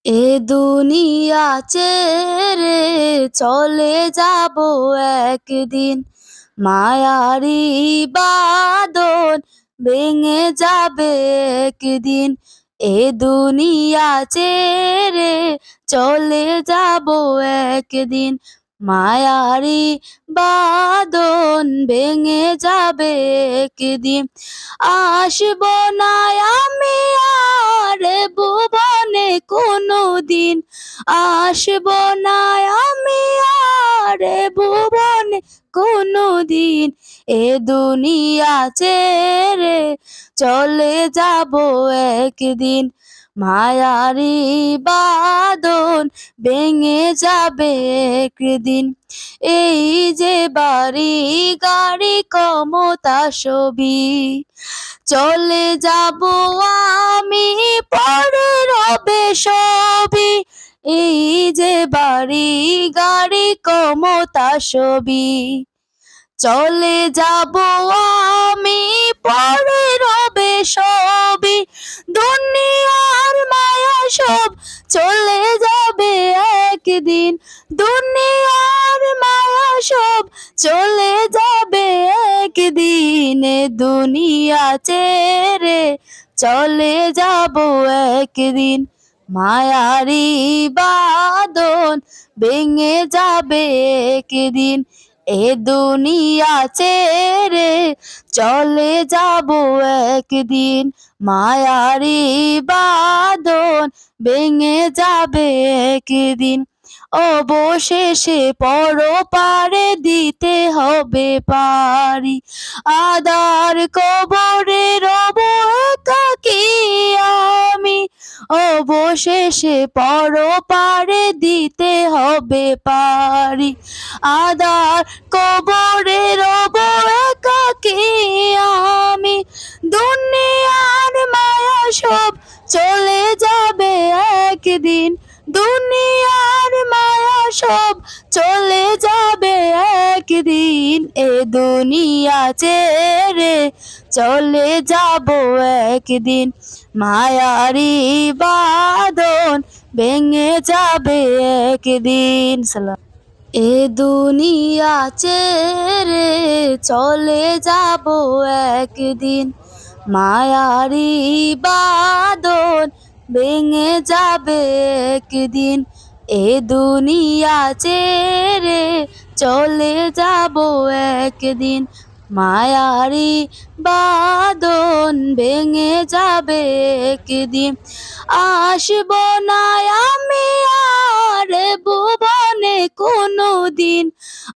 এ দুনিয়া ছেড়ে চলে যাব একদিন, মায়ারি বাঁধন ভেঙে যাবে একদিন। এ দুনিয়া ছেড়ে চলে যাব একদিন, মায়ারি বাঁধন ভেঙে যাবে একদিন। আসব না আমি আর ভুবনে কোনোদিন, আসব না আমি আর ভুবনে কোনোদিন। এ দুনিয়া ছেড়ে চলে যাব একদিন, মায়ারি বাঁধন ভেঙে যাবে একদিন। এই যে বাড়ি গাড়ি ক্ষমতা সবই, চলে যাব আমি পরে রবে সবই। এই যে বাড়ি গাড়ি ক্ষমতা সবই, চলে যাব আমি পরে রবে সবই। দুনিয়ার মায়া সব চলে যাবে একদিন, দুনিয়ার মায়া সব চলে যাবে একদিন। এ দুনিয়া ছেড়ে চলে যাব একদিন, মায়ারি বাঁধন ভেঙে যাবে একদিন। এ দুনিয়া ছেড়ে চলে যাব একদিন, মায়ারি বাঁধন ভেঙে যাবে একদিন। অবশেষে পরপারে দিতে হবে পারি, আদার কবরে রব একাকী আমি। অবশেষে পরপারে দিতে হবে পারি, আদার কবরে রব একাকী আমি। দুনিয়ার মায়া সব চলে যাবে একদিন, দুনিয়ার মায়া সব চলে যাবে একদিন। এ দুনিয়া ছেড়ে চলে যাব একদিন, মায়ারি বাঁধন ভেঙে যাবে একদিন। সালাম। এ দুনিয়া ছেড়ে চলে যাব একদিন, মায়ারি বাঁধন ভেঙে যাবে একদিন। এ দুনিয়া ছেড়ে চলে যাব একদিন, মায়ারি বাঁধন ভেঙে যাবে একদিন। আসব না আমি আর ভুবনে কোনোদিন,